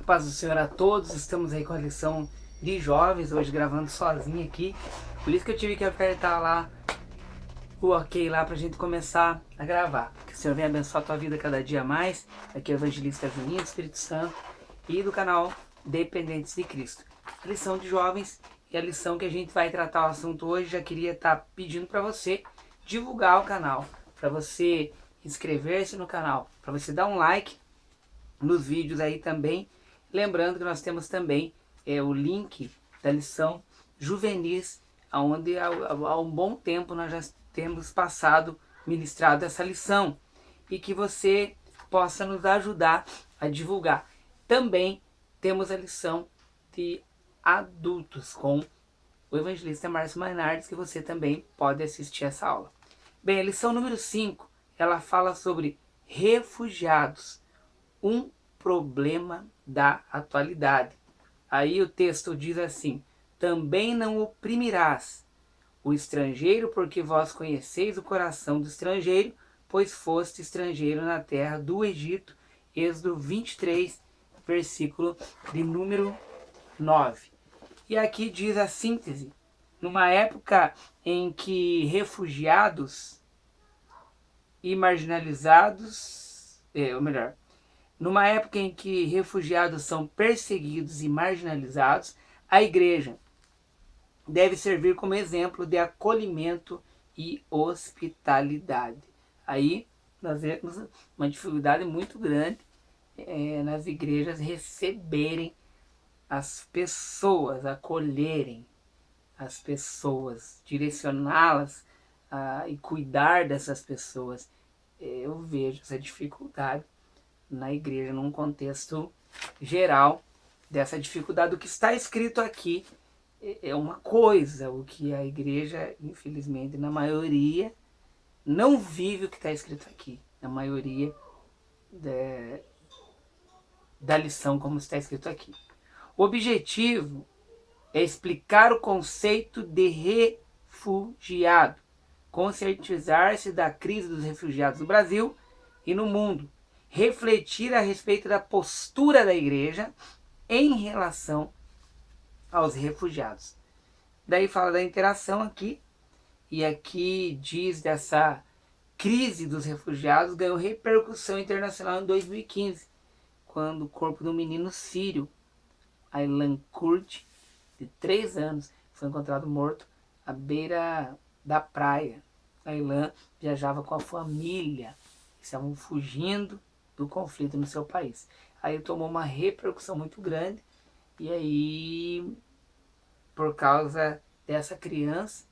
Paz do Senhor a todos, estamos aí com a lição de jovens, hoje gravando sozinho aqui. Por isso que eu tive que apertar lá o ok lá pra gente começar a gravar. Que o Senhor venha abençoar a tua vida cada dia mais. Aqui é o Evangelista Juninho do Espírito Santo e do canal Dependentes de Cristo. A lição de jovens e a lição que a gente vai tratar o assunto hoje, já queria estar pedindo para você divulgar o canal, para você inscrever-se no canal, para você dar um like nos vídeos aí também. Lembrando que nós temos também o link da lição juvenis, onde há um bom tempo nós já temos passado ministrado essa lição e que você possa nos ajudar a divulgar. Também temos a lição de adultos com o evangelista Márcio Mainardes, que você também pode assistir essa aula. Bem, a lição número 5, ela fala sobre refugiados, um problema da atualidade. Aí o texto diz assim: também não oprimirás o estrangeiro, porque vós conheceis o coração do estrangeiro, pois foste estrangeiro na terra do Egito. Êxodo 23, versículo de número 9. E aqui diz a síntese: numa época em que refugiados e marginalizados, ou melhor, numa época em que refugiados são perseguidos e marginalizados, a igreja deve servir como exemplo de acolhimento e hospitalidade. Aí nós vemos uma dificuldade muito grande nas igrejas receberem as pessoas, acolherem as pessoas, direcioná-las e cuidar dessas pessoas. Eu vejo essa dificuldade na igreja, num contexto geral dessa dificuldade. O que está escrito aqui é uma coisa, o que a igreja, infelizmente, na maioria, não vive o que está escrito aqui. Na maioria da lição, como está escrito aqui. O objetivo é explicar o conceito de refugiado, conscientizar-se da crise dos refugiados no Brasil e no mundo, refletir a respeito da postura da igreja em relação aos refugiados. Daí fala da interação aqui, e aqui diz dessa crise dos refugiados ganhou repercussão internacional em 2015, quando o corpo do menino sírio, Aylan Kurd, de 3 anos, foi encontrado morto à beira da praia. Aylan viajava com a família, estavam fugindo do conflito no seu país. Aí tomou uma repercussão muito grande, e aí, por causa dessa criança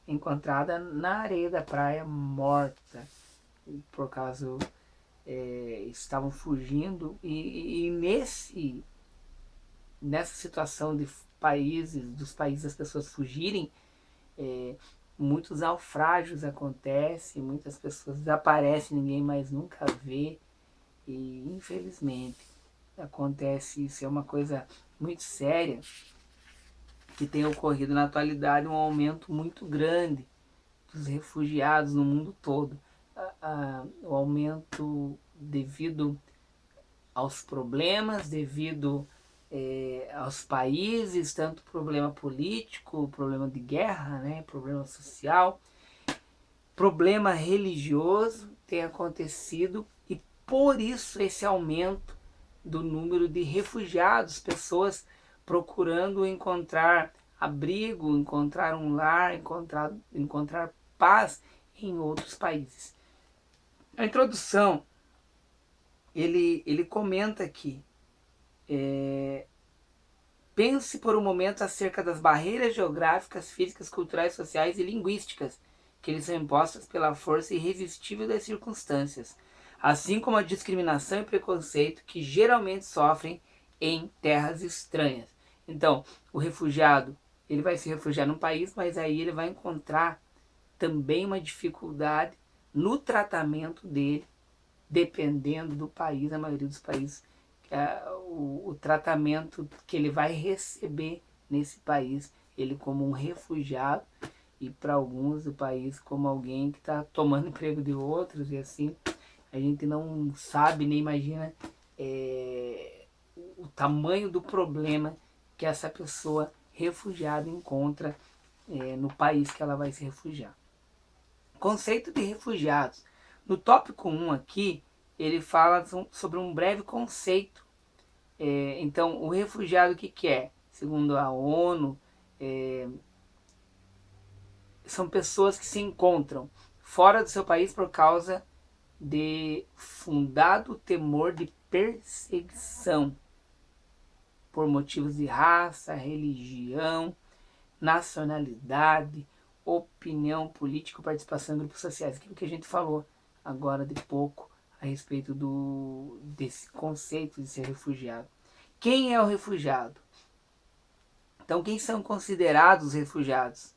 encontrada na areia da praia morta, por causa estavam fugindo, e nessa situação de dos países das pessoas fugirem, muitos naufrágios acontecem, muitas pessoas desaparecem, ninguém mais nunca vê, e infelizmente acontece isso. É uma coisa muito séria que tem ocorrido na atualidade, um aumento muito grande dos refugiados no mundo todo. O aumento devido aos problemas, devido aos países, tanto problema político, problema de guerra, né, problema social, problema religioso tem acontecido, e por isso esse aumento do número de refugiados, pessoas procurando encontrar abrigo, encontrar um lar, encontrar paz em outros países. A introdução, ele comenta aqui, pense por um momento acerca das barreiras geográficas, físicas, culturais, sociais e linguísticas que lhes são impostas pela força irresistível das circunstâncias, assim como a discriminação e preconceito que geralmente sofrem em terras estranhas. Então, o refugiado, ele vai se refugiar num país, mas aí ele vai encontrar também uma dificuldade no tratamento dele, dependendo do país. A maioria dos países, o tratamento que ele vai receber nesse país, ele como um refugiado, e para alguns do país como alguém que está tomando emprego de outros, e assim a gente não sabe nem imagina o tamanho do problema que essa pessoa refugiada encontra no país que ela vai se refugiar. Conceito de refugiados. No tópico 1 aqui, ele fala sobre um breve conceito. Então, o refugiado o que é? Segundo a ONU, são pessoas que se encontram fora do seu país por causa de fundado temor de perseguição por motivos de raça, religião, nacionalidade, opinião política, participação em grupos sociais. Aquilo que a gente falou agora de pouco a respeito desse conceito de ser refugiado. Quem é o refugiado? Então, quem são considerados refugiados?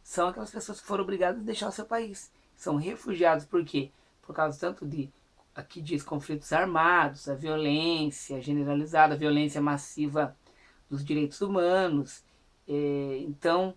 São aquelas pessoas que foram obrigadas a deixar o seu país. São refugiados por quê? Por causa tanto de, aqui diz, conflitos armados, a violência generalizada, a violência massiva dos direitos humanos. Então,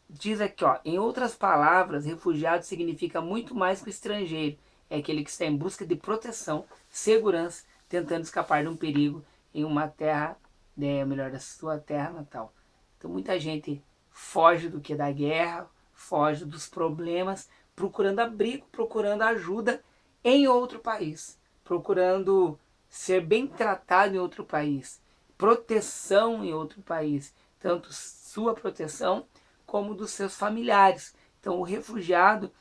diz aqui, ó, em outras palavras, refugiado significa muito mais que o estrangeiro. É aquele que está em busca de proteção, segurança, tentando escapar de um perigo em uma terra, melhor, da sua terra natal. Então, muita gente foge do que da guerra, foge dos problemas, procurando abrigo, procurando ajuda em outro país, procurando ser bem tratado em outro país, proteção em outro país, tanto sua proteção como dos seus familiares. Então, o refugiado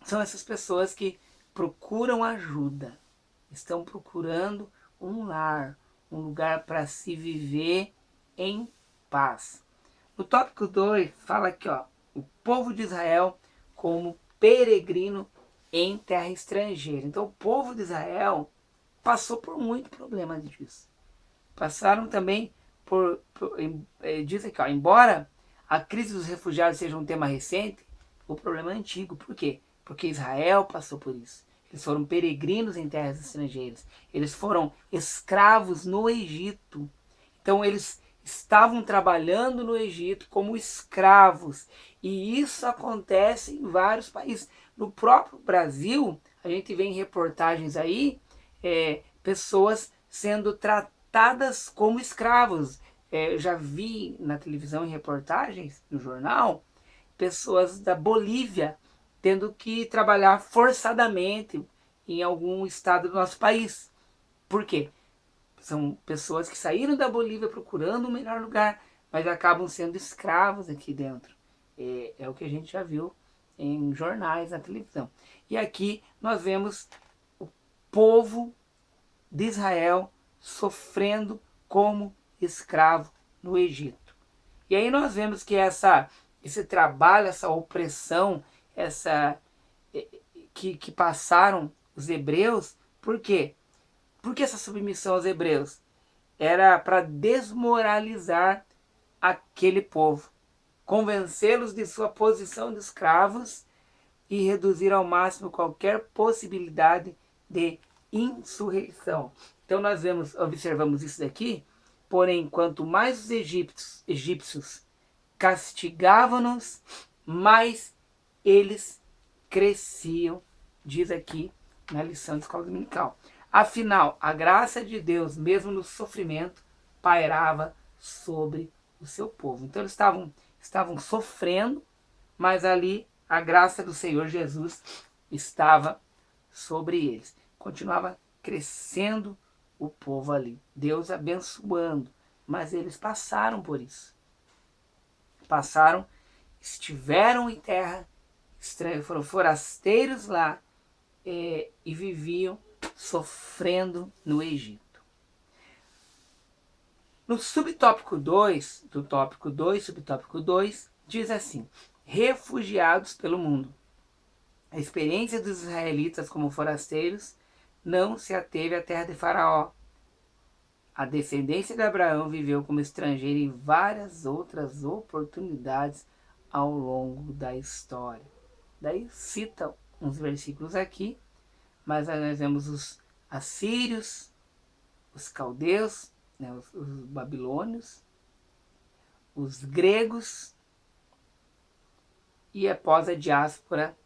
são essas pessoas que procuram ajuda, estão procurando um lar, um lugar para se viver em paz. No tópico 2, fala aqui, ó, o povo de Israel como peregrino em terra estrangeira. Então, o povo de Israel passou por muito problema disso. Passaram também diz aqui, ó, embora a crise dos refugiados seja um tema recente, o problema é antigo. Por quê? Porque Israel passou por isso. Eles foram peregrinos em terras estrangeiras. Eles foram escravos no Egito. Então, eles estavam trabalhando no Egito como escravos. E isso acontece em vários países. No próprio Brasil, a gente vê em reportagens aí, pessoas sendo tratadas como escravos. Já vi na televisão, em reportagens, no jornal, pessoas da Bolívia tendo que trabalhar forçadamente em algum estado do nosso país. Por quê? São pessoas que saíram da Bolívia procurando um melhor lugar, mas acabam sendo escravos aqui dentro. É o que a gente já viu em jornais, na televisão. E aqui nós vemos o povo de Israel sofrendo como escravo no Egito. E aí nós vemos que esse trabalho, essa opressão, que passaram os hebreus, por quê? Por que essa submissão aos hebreus? Era para desmoralizar aquele povo, convencê-los de sua posição de escravos e reduzir ao máximo qualquer possibilidade de insurreição. Então nós observamos isso daqui, porém, quanto mais os egípcios castigavam-nos, mais eles cresciam, diz aqui na lição de escola dominical. Afinal, a graça de Deus, mesmo no sofrimento, pairava sobre o seu povo. Então eles estavam sofrendo, mas ali a graça do Senhor Jesus estava sobre eles. Continuava crescendo o povo ali, Deus abençoando, mas eles passaram por isso. Estiveram em terra estranha, foram forasteiros lá e viviam sofrendo no Egito. No subtópico 2, subtópico 2, diz assim: refugiados pelo mundo. A experiência dos israelitas como forasteiros não se ateve à terra de Faraó. A descendência de Abraão viveu como estrangeira em várias outras oportunidades ao longo da história. Daí cita uns versículos aqui, mas nós vemos os assírios, os caldeus, né, os babilônios, os gregos, e após a diáspora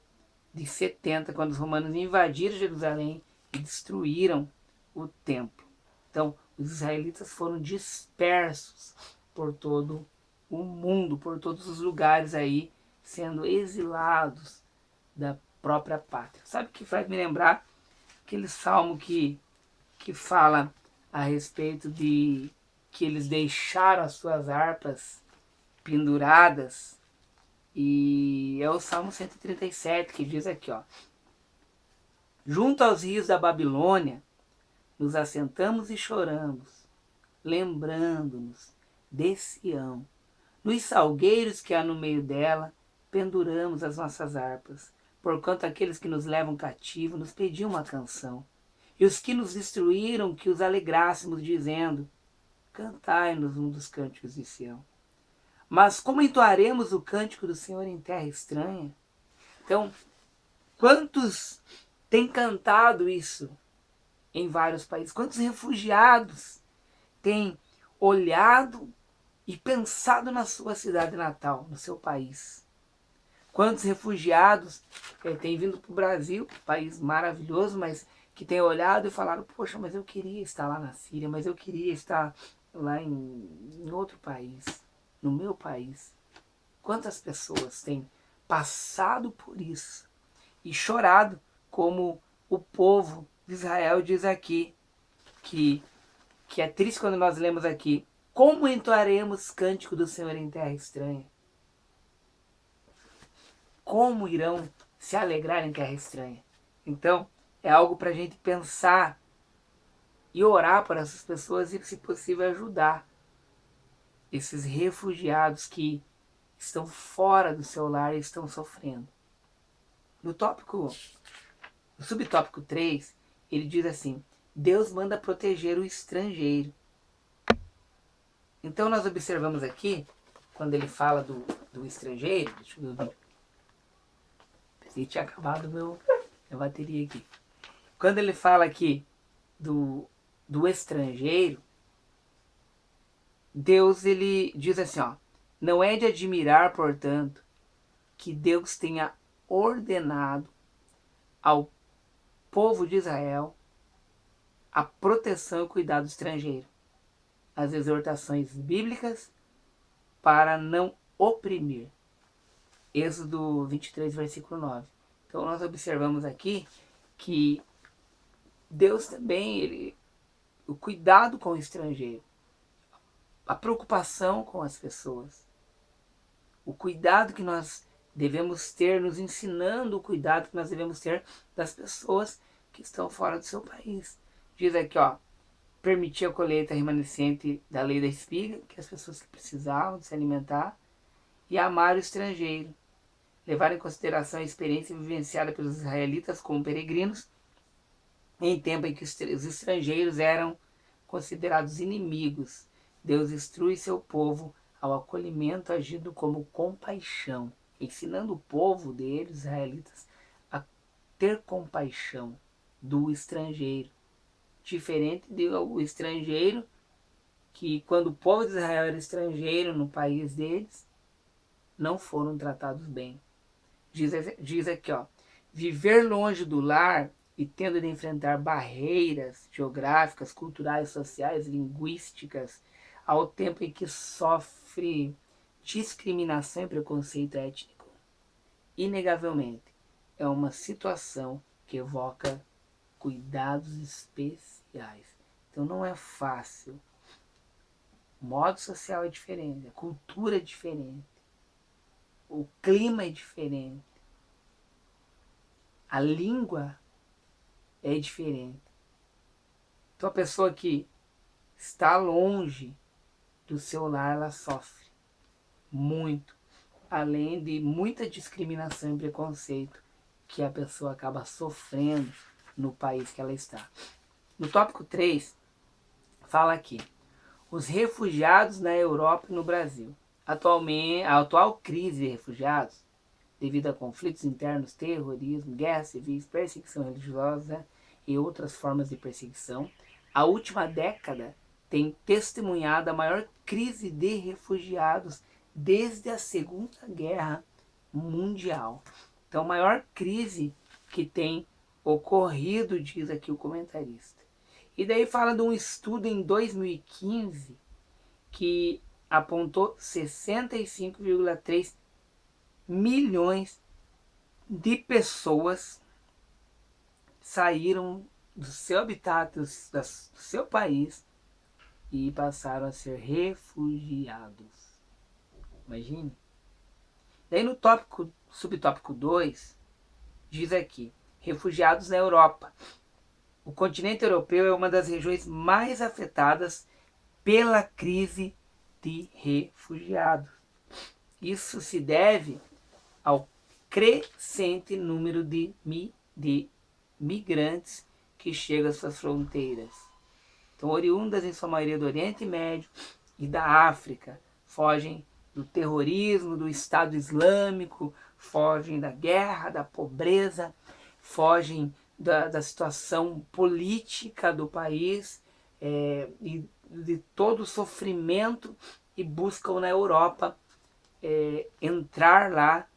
de 70, quando os romanos invadiram Jerusalém e destruíram o templo. Então, Os israelitas foram dispersos por todo o mundo, por todos os lugares aí, sendo exilados da própria pátria. Sabe o que faz me lembrar? Aquele salmo que fala a respeito de que eles deixaram as suas harpas penduradas. E é o Salmo 137 que diz aqui, ó: junto aos rios da Babilônia, nos assentamos e choramos, lembrando-nos de Sião. Nos salgueiros que há no meio dela, penduramos as nossas harpas, porquanto aqueles que nos levam cativo nos pediam uma canção. E os que nos destruíram, que os alegrássemos, dizendo: cantai-nos um dos cânticos de Sião. Mas como entoaremos o cântico do Senhor em terra estranha? Então, quantos têm cantado isso em vários países? Quantos refugiados têm olhado e pensado na sua cidade natal, no seu país? Quantos refugiados têm vindo para o Brasil, país maravilhoso, mas que têm olhado e falaram: poxa, mas eu queria estar lá na Síria, mas eu queria estar lá em outro país, no meu país. Quantas pessoas têm passado por isso e chorado, como o povo de Israel diz aqui, que é triste quando nós lemos aqui: como entoaremos cântico do Senhor em terra estranha? Como irão se alegrar em terra estranha? Então, é algo para a gente pensar e orar por essas pessoas e, se possível, ajudar esses refugiados que estão fora do seu lar e estão sofrendo. No subtópico 3, ele diz assim: Deus manda proteger o estrangeiro. Então nós observamos aqui, quando ele fala do estrangeiro, deixa eu ver, pensei que tinha acabado minha bateria aqui. Quando ele fala aqui do estrangeiro, Deus, ele diz assim, ó: não é de admirar, portanto, que Deus tenha ordenado ao povo de Israel a proteção e cuidado do estrangeiro, as exortações bíblicas para não oprimir. Êxodo 23, versículo 9. Então nós observamos aqui que Deus também, o cuidado com o estrangeiro, a preocupação com as pessoas, o cuidado que nós devemos ter, nos ensinando o cuidado que nós devemos ter das pessoas que estão fora do seu país. Diz aqui, ó: permitir a colheita remanescente da lei da espiga, que as pessoas que precisavam de se alimentar, e amar o estrangeiro, levar em consideração a experiência vivenciada pelos israelitas como peregrinos, em tempo em que os estrangeiros eram considerados inimigos. Deus instrui seu povo ao acolhimento, agindo como compaixão, ensinando o povo deles, israelitas, a ter compaixão do estrangeiro. Diferente do estrangeiro, que quando o povo de Israel era estrangeiro no país deles, não foram tratados bem. Diz aqui, ó: viver longe do lar e tendo de enfrentar barreiras geográficas, culturais, sociais, linguísticas, ao tempo em que sofre discriminação e preconceito étnico, inegavelmente é uma situação que evoca cuidados especiais. Então não é fácil. O modo social é diferente, a cultura é diferente, o clima é diferente, a língua é diferente. Então a pessoa que está longe do seu lar, ela sofre muito, além de muita discriminação e preconceito que a pessoa acaba sofrendo no país que ela está. No tópico 3, fala aqui: os refugiados na Europa e no Brasil. Atualmente, a atual crise de refugiados, devido a conflitos internos, terrorismo, guerras civis, perseguição religiosa e outras formas de perseguição, a última década tem testemunhado a maior crise de refugiados desde a Segunda Guerra Mundial. Então, a maior crise que tem ocorrido, diz aqui o comentarista. E daí fala de um estudo em 2015 que apontou 65,3 milhões de pessoas saíram do seu habitat, do seu país e passaram a ser refugiados. Imagine. Daí no subtópico 2, diz aqui, refugiados na Europa. O continente europeu é uma das regiões mais afetadas pela crise de refugiados. Isso se deve ao crescente número de migrantes que chegam às suas fronteiras. Então, oriundas em sua maioria do Oriente Médio e da África, fogem do terrorismo, do Estado Islâmico, fogem da guerra, da pobreza, fogem da situação política do país e de todo o sofrimento e buscam na Europa entrar lá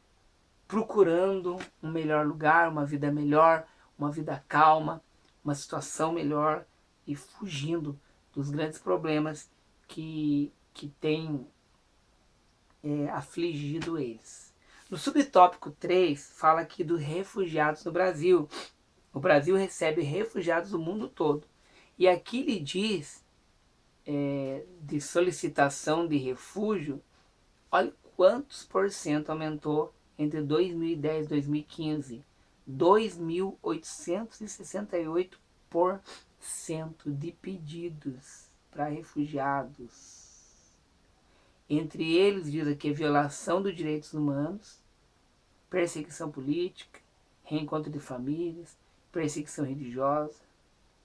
procurando um melhor lugar, uma vida melhor, uma vida calma, uma situação melhor e fugindo dos grandes problemas que têm afligido eles. No subtópico 3, fala aqui dos refugiados no Brasil. O Brasil recebe refugiados do mundo todo. E aqui ele diz de solicitação de refúgio, olha quantos por cento aumentou entre 2010 e 2015. 2.868% de pedidos para refugiados. Entre eles, diz aqui, violação dos direitos humanos, perseguição política, reencontro de famílias, perseguição religiosa,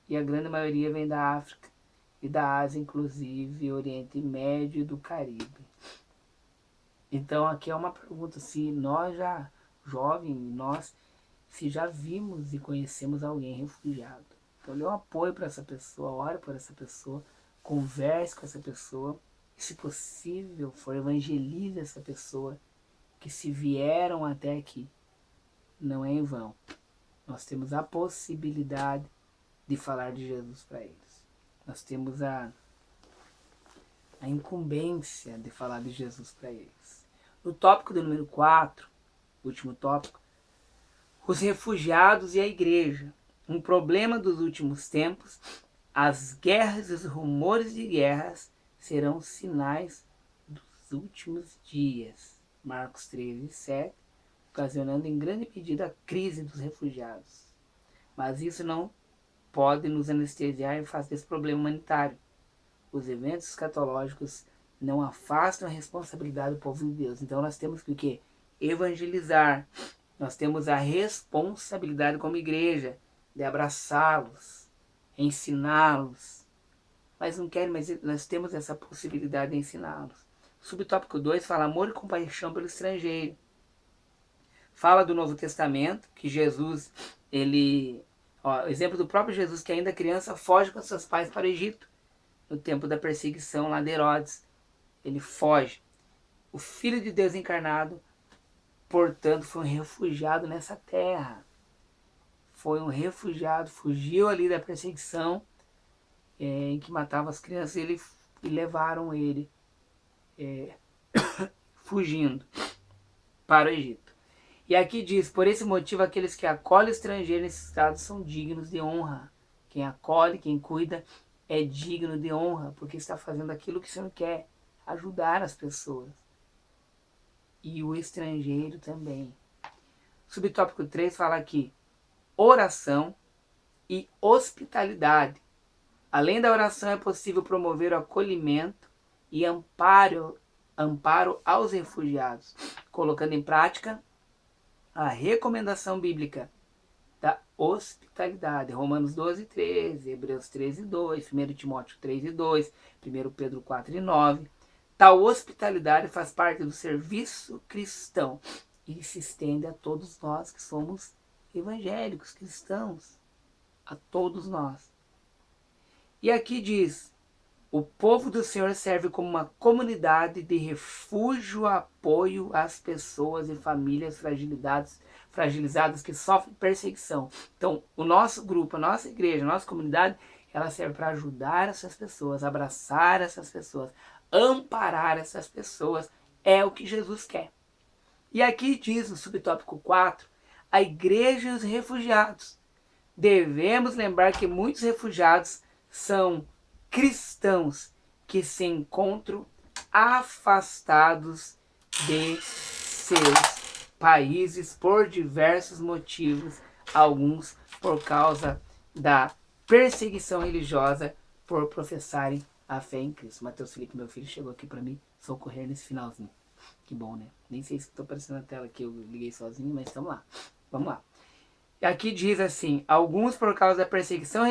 e a grande maioria vem da África e da Ásia, inclusive Oriente Médio e do Caribe. Então aqui é uma pergunta, se nós já, jovens, se já vimos e conhecemos alguém refugiado. Então dê um apoio para essa pessoa, ore por essa pessoa, converse com essa pessoa, e se possível for, evangelize essa pessoa, que se vieram até aqui, não é em vão. Nós temos a possibilidade de falar de Jesus para eles. Nós temos a incumbência de falar de Jesus para eles. No tópico do número 4, último tópico, os refugiados e a igreja. Um problema dos últimos tempos, as guerras e os rumores de guerras serão sinais dos últimos dias. Marcos 13:7, ocasionando em grande medida a crise dos refugiados. Mas isso não pode nos anestesiar em face desse problema humanitário. Os eventos escatológicos não afastam a responsabilidade do povo de Deus. Então nós temos que o quê? Evangelizar. Nós temos a responsabilidade como igreja de abraçá-los, ensiná-los. Mas não querem, mas nós temos essa possibilidade de ensiná-los. Subtópico 2 fala amor e compaixão pelo estrangeiro. Fala do Novo Testamento, que Jesus, exemplo do próprio Jesus, que ainda criança, foge com seus pais para o Egito, no tempo da perseguição lá de Herodes. Ele foge. O Filho de Deus encarnado, portanto, foi um refugiado nessa terra. Foi um refugiado, fugiu ali da perseguição em que matava as crianças e levaram ele fugindo para o Egito. E aqui diz, por esse motivo, aqueles que acolhem estrangeiros necessitados são dignos de honra. Quem acolhe, quem cuida, é digno de honra, porque está fazendo aquilo que o Senhor quer, ajudar as pessoas. E o estrangeiro também. Subtópico 3 fala aqui, oração e hospitalidade. Além da oração, é possível promover o acolhimento e amparo aos refugiados, colocando em prática a recomendação bíblica da hospitalidade. Romanos 12:13, Hebreus 13:2, 1 Timóteo 3:2, 1 Pedro 4:9. Tal hospitalidade faz parte do serviço cristão e se estende a todos nós que somos evangélicos, cristãos, a todos nós. E aqui diz, o povo do Senhor serve como uma comunidade de refúgio, apoio às pessoas e famílias fragilizadas que sofrem perseguição. Então, o nosso grupo, a nossa igreja, a nossa comunidade ela serve para ajudar essas pessoas, abraçar essas pessoas, amparar essas pessoas. É o que Jesus quer. E aqui diz no subtópico 4, a igreja e os refugiados. Devemos lembrar que muitos refugiados são cristãos que se encontram afastados de seus países por diversos motivos, alguns por causa da perseguição religiosa por professarem a fé em Cristo. Mateus Felipe, meu filho, chegou aqui para mim socorrer nesse finalzinho. Que bom, né? Nem sei se estou aparecendo na tela que eu liguei sozinho, mas estamos lá. Vamos lá. E aqui diz assim, alguns por causa da perseguição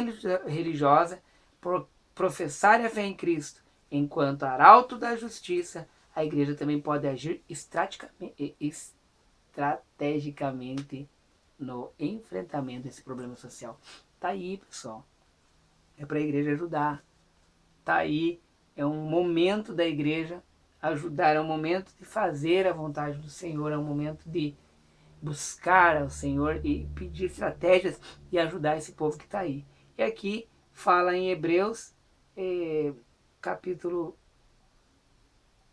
religiosa, por professarem a fé em Cristo, enquanto arauto da justiça, a igreja também pode agir estrategicamente no enfrentamento desse problema social. Tá aí, pessoal. É para a igreja ajudar. Tá aí. É um momento da igreja ajudar. É um momento de fazer a vontade do Senhor. É um momento de buscar ao Senhor e pedir estratégias e ajudar esse povo que está aí. E aqui fala em Hebreus, capítulo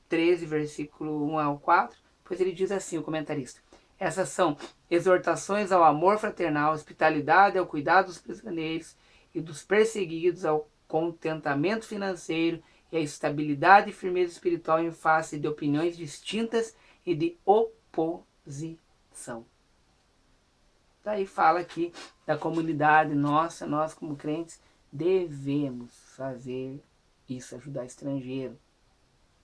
13, versículo 1 ao 4, pois ele diz assim, o comentarista: essas são exortações ao amor fraternal, hospitalidade, ao cuidado dos prisioneiros e dos perseguidos, ao contentamento financeiro e à estabilidade e firmeza espiritual em face de opiniões distintas e de oposição. Daí fala aqui da comunidade nossa, nós como crentes devemos fazer isso, ajudar estrangeiro.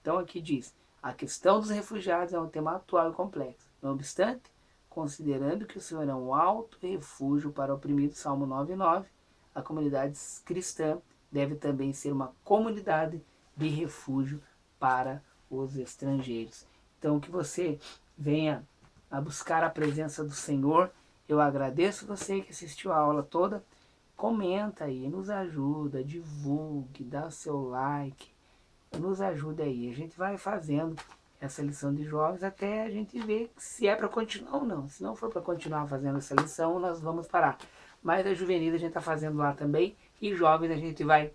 Então aqui diz, a questão dos refugiados é um tema atual e complexo. Não obstante, considerando que o Senhor é um alto refúgio para o oprimido, Salmo 9:9, a comunidade cristã deve também ser uma comunidade de refúgio para os estrangeiros. Então que você venha a buscar a presença do Senhor. Eu agradeço você que assistiu a aula toda. Comenta aí, nos ajuda, divulgue, dá seu like, nos ajude aí. A gente vai fazendo essa lição de jovens até a gente ver se é para continuar ou não. Se não for para continuar fazendo essa lição, nós vamos parar. Mas a juvenil a gente está fazendo lá também, e jovens a gente vai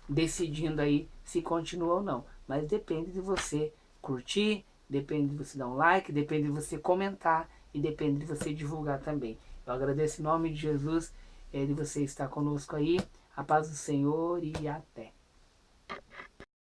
decidindo aí se continua ou não. Mas depende de você curtir, depende de você dar um like, depende de você comentar e depende de você divulgar também. Eu agradeço em nome de Jesus de você estar conosco aí. A paz do Senhor e até.